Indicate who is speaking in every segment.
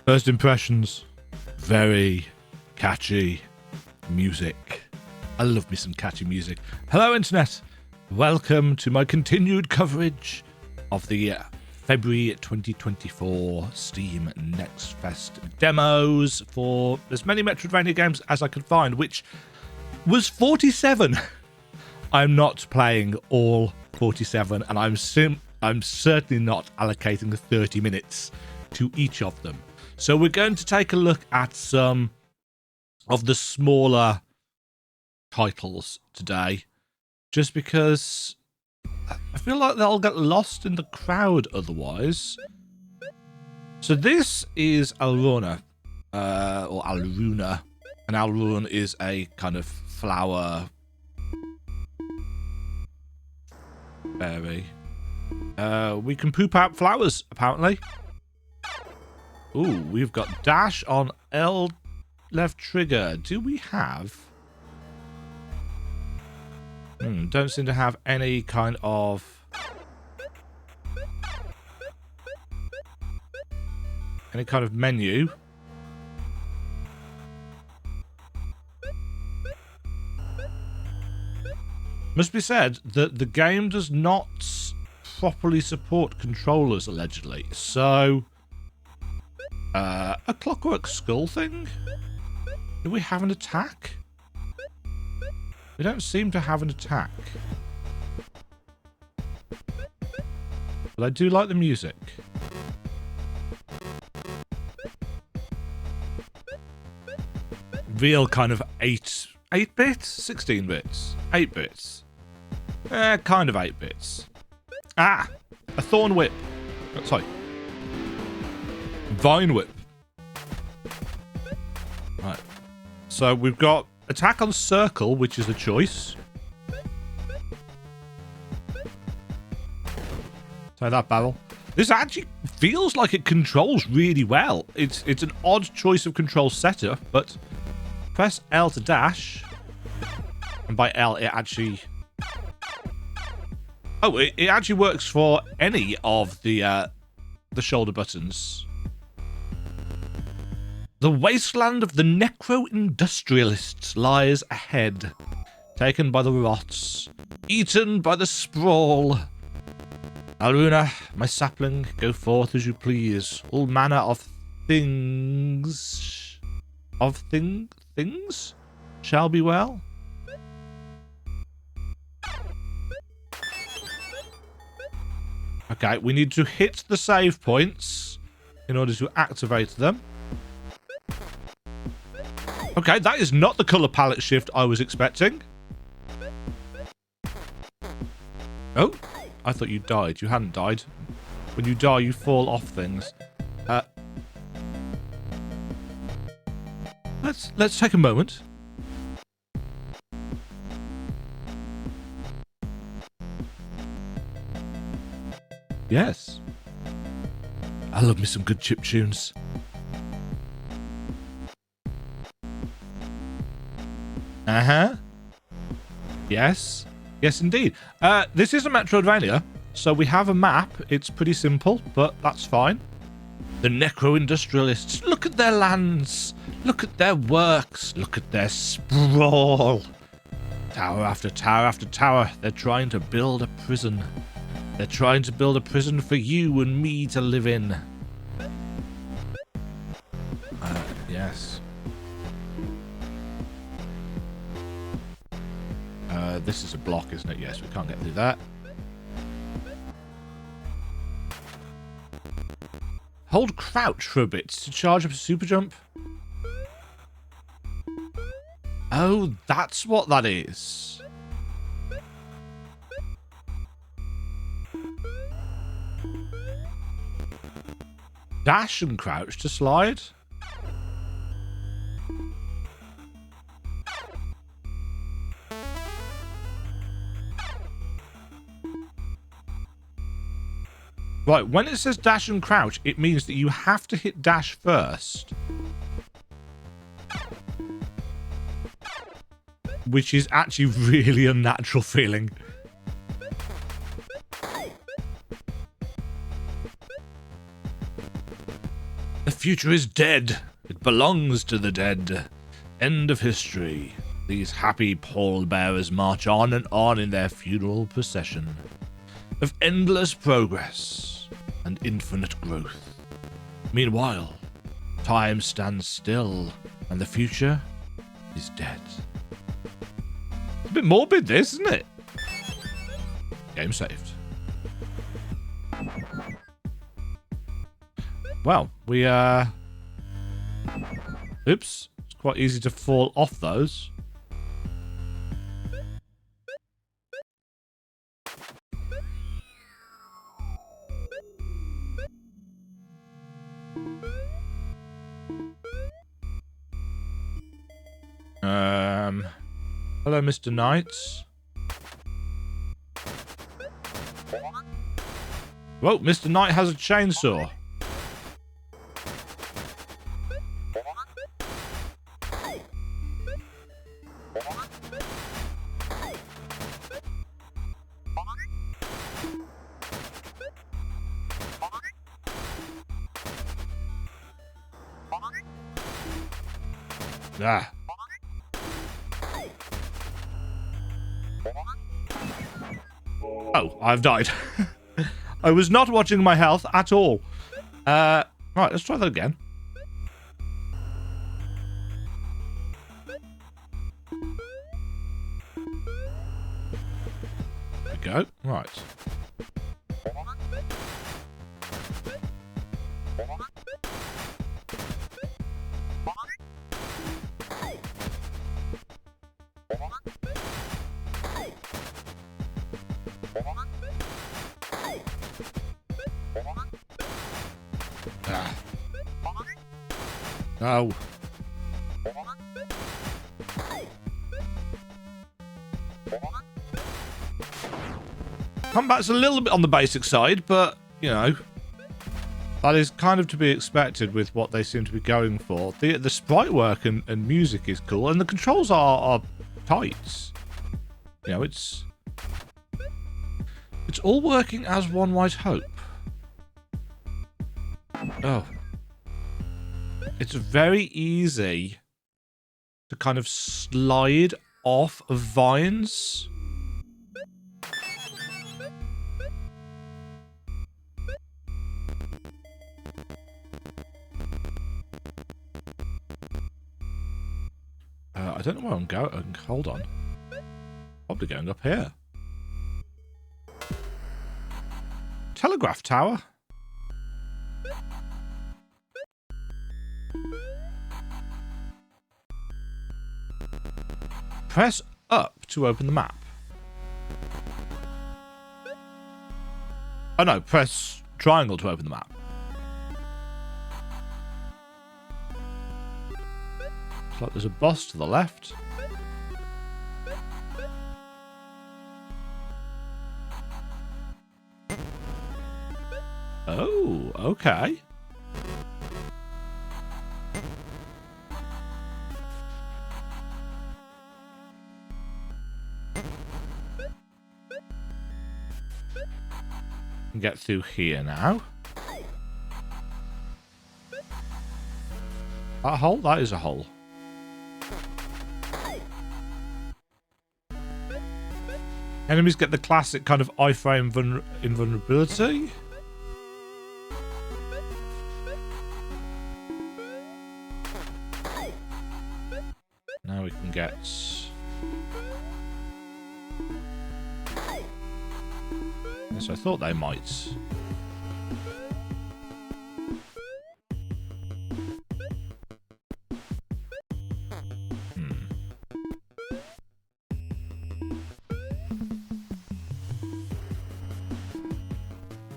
Speaker 1: First impressions, very catchy music. I love me some catchy music. Hello, Internet. Welcome to my continued coverage of the February 2024 Steam NextFest demos for as many Metroidvania games as I could find, which was 47. I'm not playing all 47, and I'm certainly not allocating 30 minutes to each of them. So we're going to take a look at some of the smaller titles today, just because I feel like they'll get lost in the crowd otherwise. So this is Alruna, or Alruna, and Alruna is a kind of flower fairy. We can poop out flowers, apparently. Ooh, we've got dash on L left trigger. Do we have... don't seem to have any kind of... menu. Must be said that the game does not properly support controllers, allegedly. So... a clockwork skull thing? Do we have an attack? We don't seem to have an attack. But I do like the music. Real kind of 8 bits? 16 bits? 8 bits? Kind of 8 bits. Ah! A thorn whip. Oh, sorry. Vine whip. Right. So we've got attack on circle, which is a choice. So that barrel. This actually feels like it controls really well. It's an odd choice of control setup, but press L to dash. And by L, it actually... Oh, it actually works for any of the shoulder buttons. The wasteland of the Necro-Industrialists lies ahead, taken by the rots, eaten by the sprawl. Alruna, my sapling, go forth as you please. All manner of things... things? Shall be well. Okay, we need to hit the save points in order to activate them. Okay, that is not the colour palette shift I was expecting. Oh, I thought you died. You hadn't died. When you die, you fall off things. Let's take a moment. Yes. I love me some good chip tunes. Uh-huh. Yes. Yes, indeed. This is a Metroidvania, so we have a map. It's pretty simple, but that's fine. The Necro-Industrialists. Look at their lands. Look at their works. Look at their sprawl. Tower after tower after tower. They're trying to build a prison. They're trying to build a prison for you and me to live in. Yes. This is a block, isn't it? Yes, we can't get through that. Hold crouch for a bit to charge up a super jump. Oh, that's what that is. Dash and crouch to slide. Right, when it says dash and crouch, it means that you have to hit dash first. Which is actually really unnatural feeling. The future is dead. It belongs to the dead. End of history. These happy pallbearers march on and on in their funeral procession of endless progress and infinite growth. Meanwhile, time stands still and the future is dead. It's a bit morbid, this, isn't it? Game saved. Well, we, oops. It's quite easy to fall off those. Hello, Mr. Knights. Whoa, Mr. Knight has a chainsaw. Ah. Oh, I've died. I was not watching my health at all. Right, let's try that again. There we go. Right. No. Combat's a little bit on the basic side, but, you know, that is kind of to be expected with what they seem to be going for. The sprite work and music is cool, and the controls are tight. You know, it's all working as one might hope. Oh. It's very easy to kind of slide off of vines. I don't know where I'm going. Hold on. Probably going up here. Telegraph tower. Press up to open the map. Oh no, press triangle to open the map. Looks like there's a boss to the left. Oh, okay. Get through here now. That hole? That is a hole. Enemies get the classic kind of iframe invulnerability. Now we can get... Yes, I thought they might.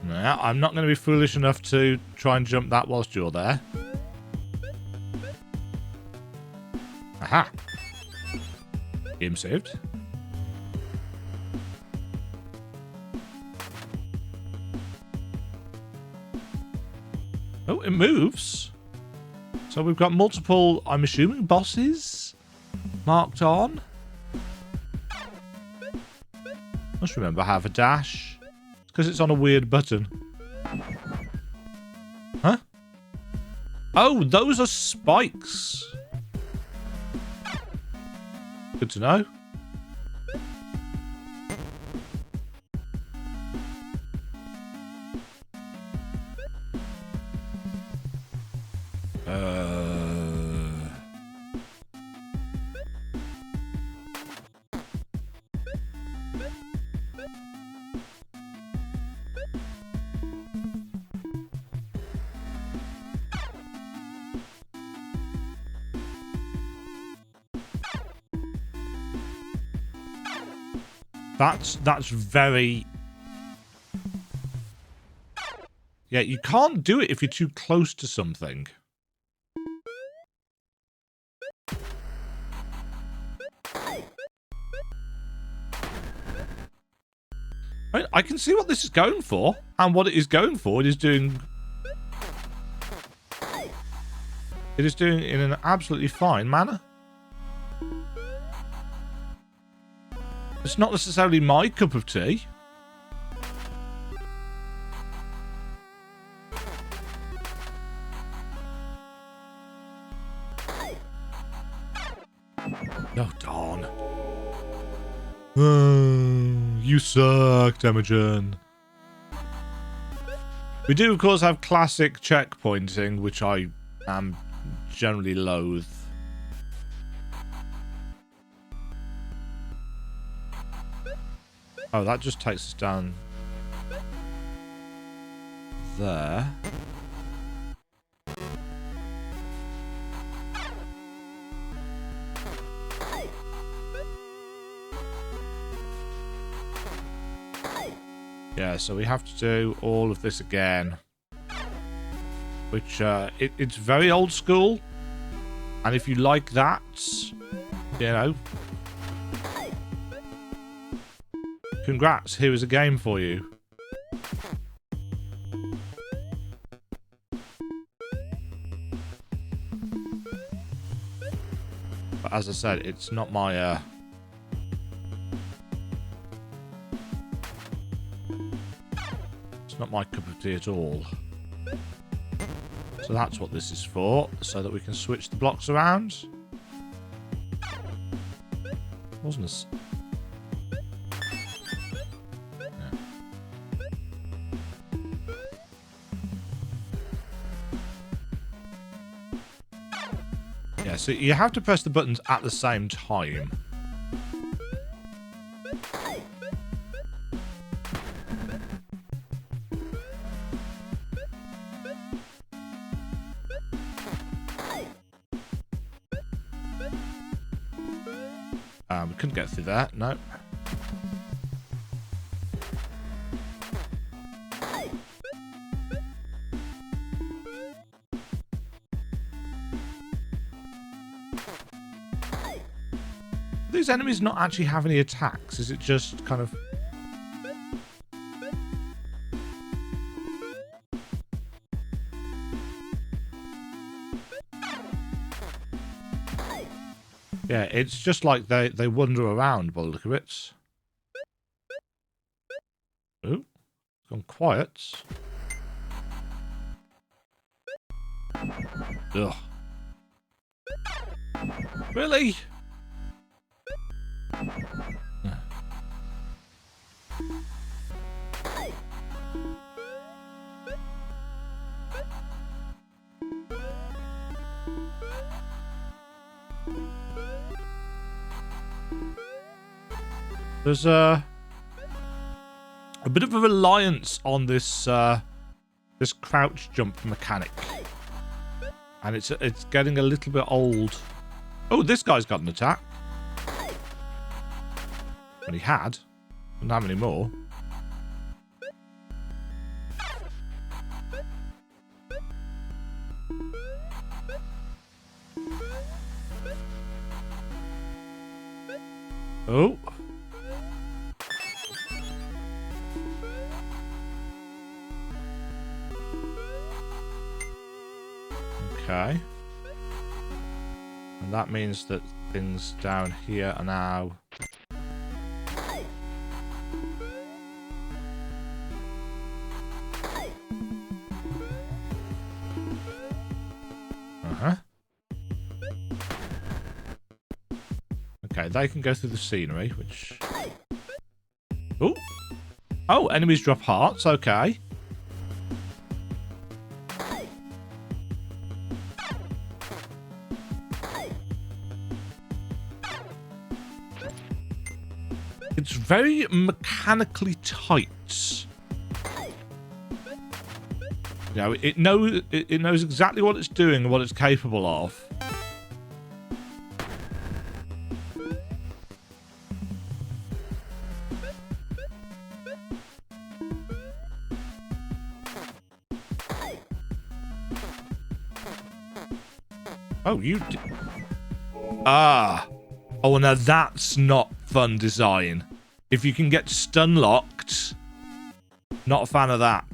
Speaker 1: Now, I'm not going to be foolish enough to try and jump that whilst you're there. Aha! Game saved. Oh, it moves. So we've got multiple, I'm assuming, bosses marked on. Must remember I have a dash. It's because it's on a weird button. Huh? Oh, those are spikes. Good to know. That's very... Yeah, you can't do it if you're too close to something. I can see what this is going for, and what it is going for. It is doing it in an absolutely fine manner. It's not necessarily my cup of tea. Oh, darn. You suck, Demajen. We do, of course, have classic checkpointing, which I am generally loath. Oh, that just takes us down there. Yeah, so we have to do all of this again. Which, it's very old school. And if you like that, you know, congrats, here is a game for you. But as I said, it's not my, it's not my cup of tea at all. So that's what this is for, so that we can switch the blocks around. Wasn't it? Yeah, so you have to press the buttons at the same time. We couldn't get through that, no. These enemies not actually have any attacks? Is it just kind of... Yeah, it's just like they wander around by the look of it. Oh, it's gone quiet. Ugh. Really? There's a bit of a reliance on this this crouch jump mechanic, and it's getting a little bit old. Oh, this guy's got an attack. Well, he had. Doesn't have any more. Oh. Okay. And that means that things down here are now... Okay, they can go through the scenery, which... Ooh. Oh, enemies drop hearts. Okay. It's very mechanically tight. You know, it knows exactly what it's doing and what it's capable of. Oh, you did. Ah. Oh, now that's not fun design. If you can get stun locked, not a fan of that.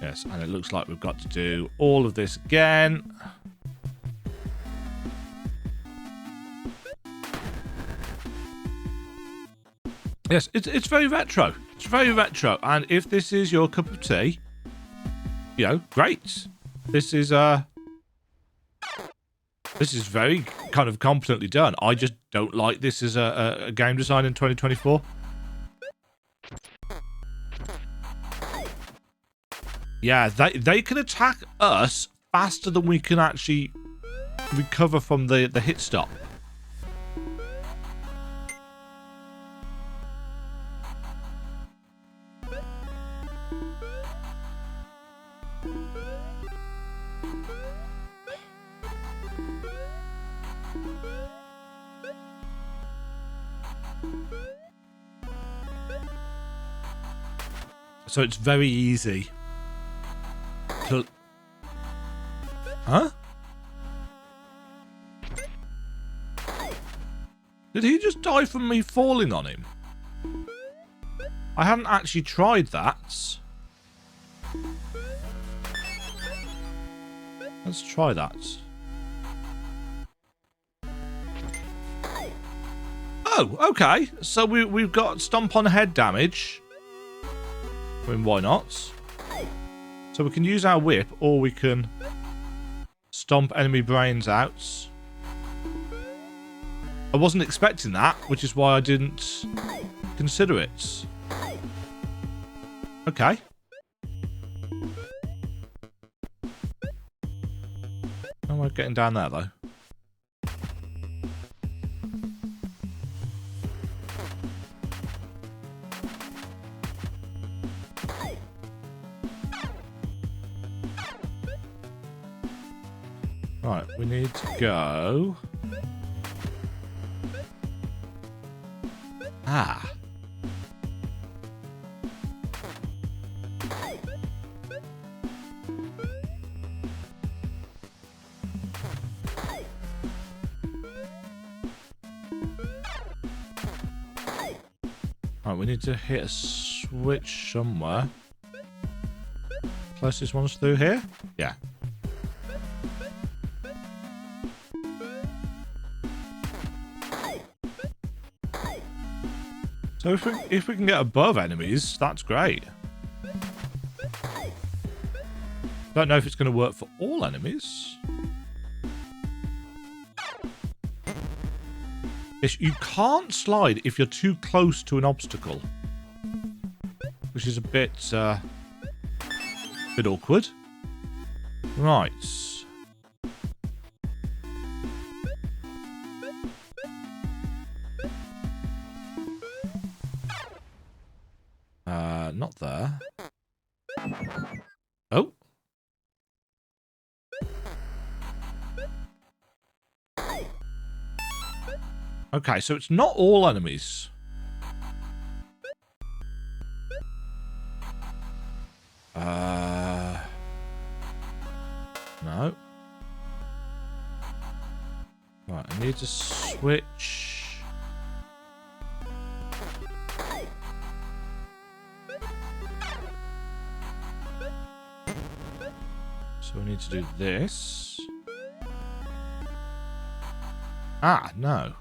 Speaker 1: Yes, and it looks like we've got to do all of this again. Yes, it's very retro. It's very retro, and if this is your cup of tea, you know, great. This is very kind of competently done. I just don't like this as a game design in 2024. Yeah, they can attack us faster than we can actually recover from the hit stop. So it's very easy to... Huh? Did he just die from me falling on him? I hadn't actually tried that. Let's try that. Oh, okay. So we've got stomp on head damage. I mean, why not? So we can use our whip, or we can stomp enemy brains out. I wasn't expecting that, which is why I didn't consider it. Okay. How am I getting down there, though? Right, we need to go... Ah. Right, we need to hit a switch somewhere. Closest one's through here? Yeah. So if we can get above enemies, that's great. Don't know if it's going to work for all enemies. Yes, you can't slide if you're too close to an obstacle, which is a bit awkward. Right. Not there. Oh. Okay, so it's not all enemies. No. Right, I need to switch. So we need to do this. Ah, no.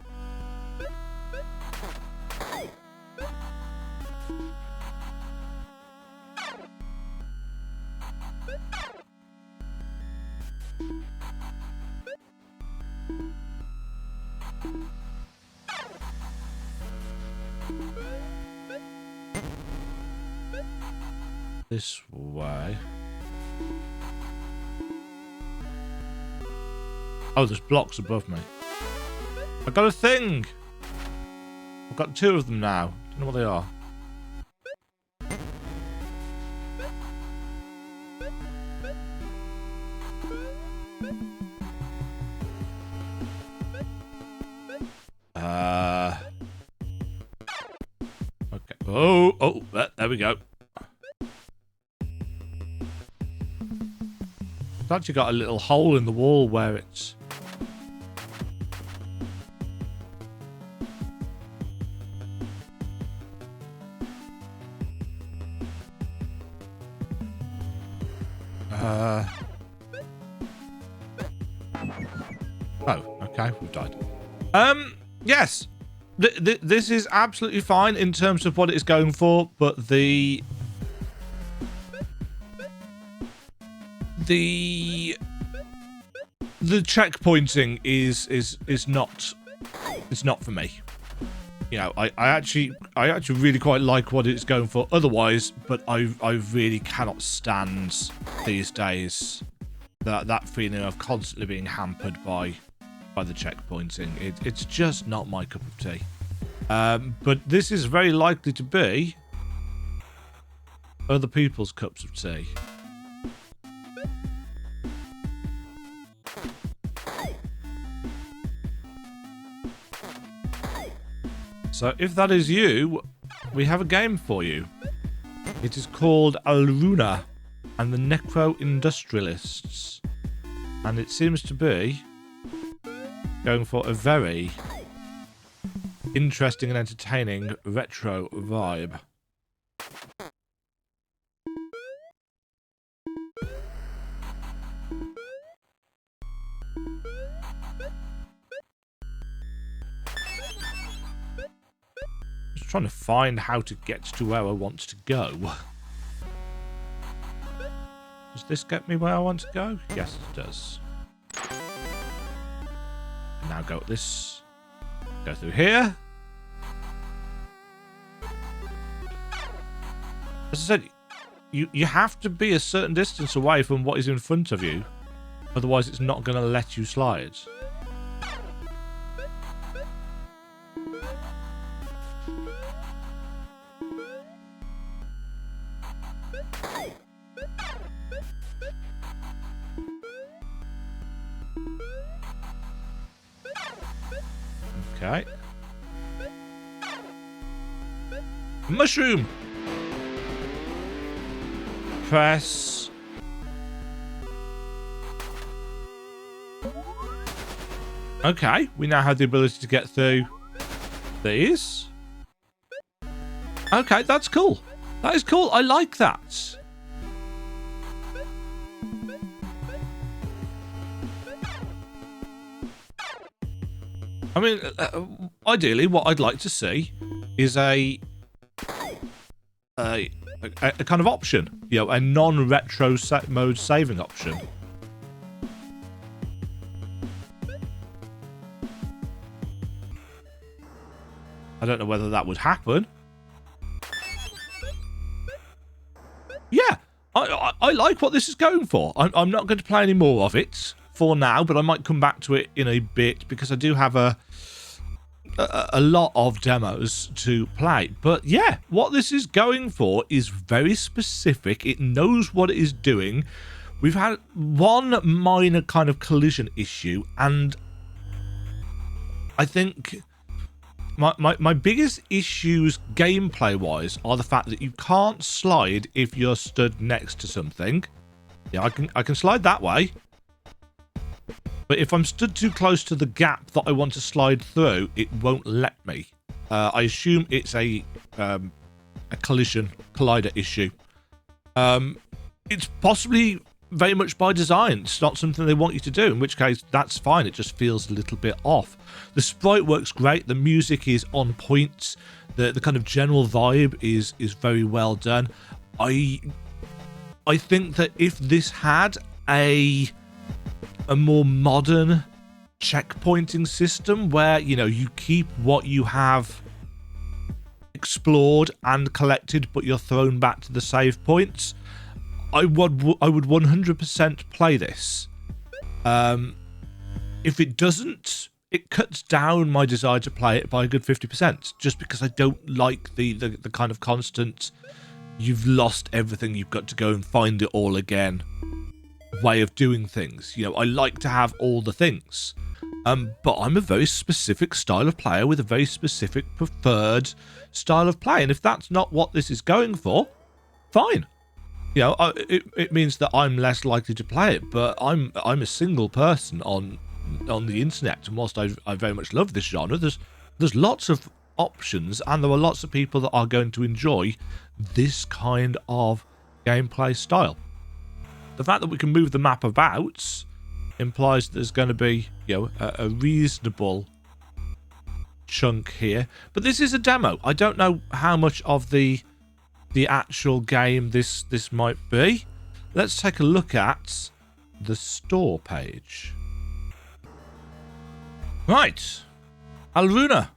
Speaker 1: This way. Oh, there's blocks above me. I got a thing! I've got 2 of them now. Don't know what they are. Okay. Oh, there we go. It's actually got a little hole in the wall where it's... Oh, okay, we've died. Yes. This is absolutely fine in terms of what it's going for, but the checkpointing is not, it's not for me. You know, I actually really quite like what it's going for otherwise, but I really cannot stand these days that feeling of constantly being hampered by the checkpointing. It's just not my cup of tea. But this is very likely to be other people's cups of tea. So if that is you, we have a game for you. It is called Alruna and the Necro-Industrialists. And it seems to be going for a very interesting and entertaining retro vibe. Just trying to find how to get to where I want to go. Does this get me where I want to go? Yes, it does. Now go this. Go through here. As I said, you have to be a certain distance away from what is in front of you. Otherwise, it's not going to let you slide. Okay. Mushroom! Press. Okay, we now have the ability to get through these. Okay, that's cool. That is cool. I like that. I mean, ideally, what I'd like to see is a kind of option, you know, a non-retro mode saving option. I don't know whether that would happen. Yeah, I like what this is going for. I'm not going to play any more of it for now, but I might come back to it in a bit because I do have a lot of demos to play. But yeah, what this is going for is very specific. It knows what it is doing. We've had one minor kind of collision issue, and I think my biggest issues gameplay wise are the fact that you can't slide if you're stood next to something. Yeah, I can slide that way. But if I'm stood too close to the gap that I want to slide through, it won't let me. I assume it's a collider issue. It's possibly very much by design. It's not something they want you to do, in which case that's fine. It just feels a little bit off. The sprite works great. The music is on point. The kind of general vibe is very well done. I think that if this had a a more modern checkpointing system where, you know, you keep what you have explored and collected, but you're thrown back to the save points, I would 100% play this. If it doesn't, it cuts down my desire to play it by a good 50%, just because I don't like the kind of constant, you've lost everything, you've got to go and find it all again way of doing things. You know, I like to have all the things. But I'm a very specific style of player with a very specific preferred style of play. And if that's not what this is going for, fine. You know, it means that I'm less likely to play it. But I'm a single person on the internet, and whilst I very much love this genre, there's lots of options, and there are lots of people that are going to enjoy this kind of gameplay style. The fact that we can move the map about implies that there's going to be, you know, a reasonable chunk here. But this is a demo. I don't know how much of the actual game this might be. Let's take a look at the store page. Right. Alruna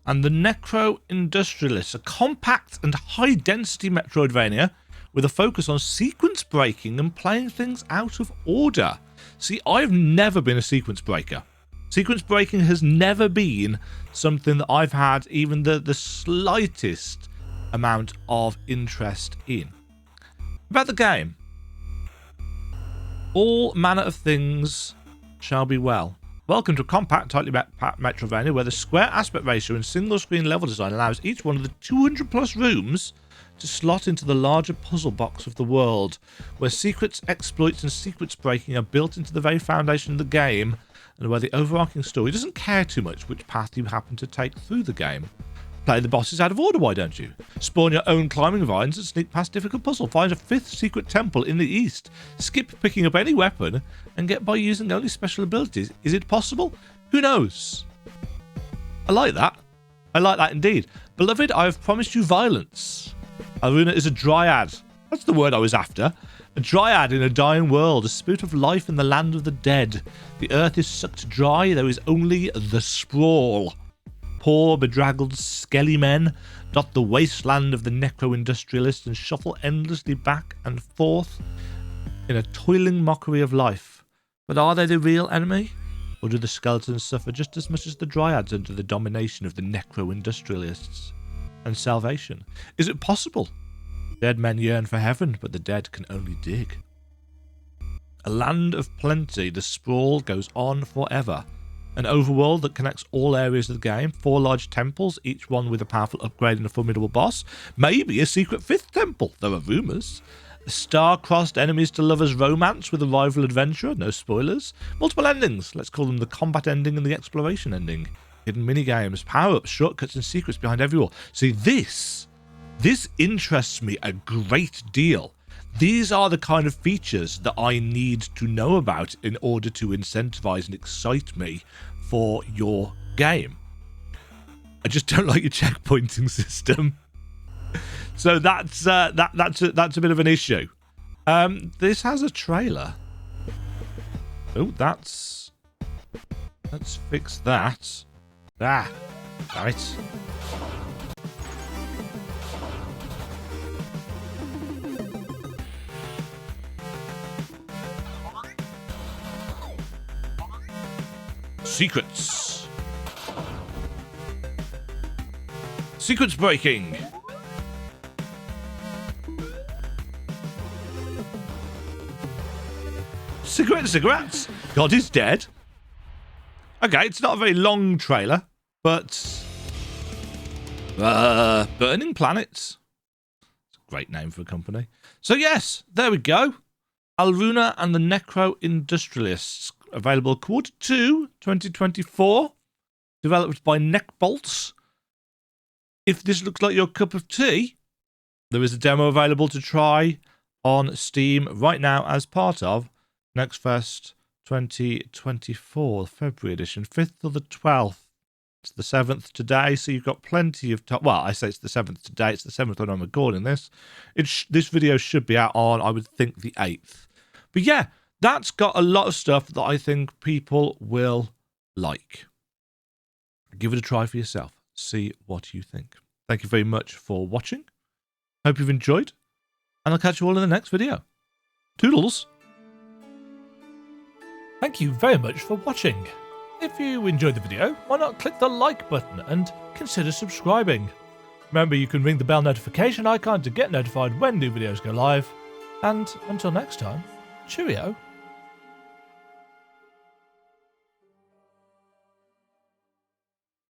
Speaker 1: and the Necro-Industrialists, a compact and high-density metroidvania with a focus on sequence breaking and playing things out of order. See, I've never been a sequence breaker. Sequence breaking has never been something that I've had even the slightest amount of interest in. About the game. All manner of things shall be well. Welcome to a compact, tightly packed Metroidvania where the square aspect ratio and single screen level design allows each one of the 200 plus rooms to slot into the larger puzzle box of the world, where secrets, exploits and sequence breaking are built into the very foundation of the game, and where the overarching story doesn't care too much which path you happen to take through the game. Play the bosses out of order, why don't you? Spawn your own climbing vines and sneak past difficult puzzle. Find a 5th secret temple in the east. Skip picking up any weapon and get by using only special abilities. Is it possible? Who knows? I like that. I like that indeed. Beloved, I have promised you violence. Alruna is a dryad. That's the word I was after. A dryad in a dying world, a spirit of life in the land of the dead. The earth is sucked dry, there is only the sprawl. Poor, bedraggled, skelly men dot the wasteland of the necro-industrialists and shuffle endlessly back and forth in a toiling mockery of life. But are they the real enemy? Or do the skeletons suffer just as much as the dryads under the domination of the necro-industrialists? And salvation? Is it possible? Dead men yearn for heaven, but the dead can only dig. A land of plenty, the sprawl goes on forever. An overworld that connects all areas of the game, 4 large temples, each one with a powerful upgrade and a formidable boss. Maybe a secret 5th temple, there are rumours. Star-crossed enemies to lovers romance with a rival adventurer, no spoilers. Multiple endings, let's call them the combat ending and the exploration ending. Hidden minigames, power-ups, shortcuts and secrets behind every wall. See, this interests me a great deal. These are the kind of features that I need to know about in order to incentivize and excite me for your game. I just don't like your checkpointing system. So that's a bit of an issue. This has a trailer. Oh, let's fix that. Ah, right. Secrets. Secrets breaking. Cigarettes. God is dead. Okay, it's not a very long trailer, but Burning Planets. It's a great name for a company. So yes, there we go. Alruna and the Necro-Industrialists, available Q2 2024, developed by Neckbolts. If this looks like your cup of tea, there is a demo available to try on Steam right now as part of NextFest 2024, February edition, 5th or the 12th. It's the 7th today, so you've got plenty of time. Well, I say it's the 7th today. It's the 7th when I'm recording this. This video should be out on, I would think, the 8th. But yeah, That's got a lot of stuff that I think people will like. Give it a try for yourself. See what you think. Thank you very much for watching. Hope you've enjoyed. And I'll catch you all in the next video. Toodles! Thank you very much for watching. If you enjoyed the video, why not click the like button and consider subscribing. Remember, you can ring the bell notification icon to get notified when new videos go live. And until next time, cheerio.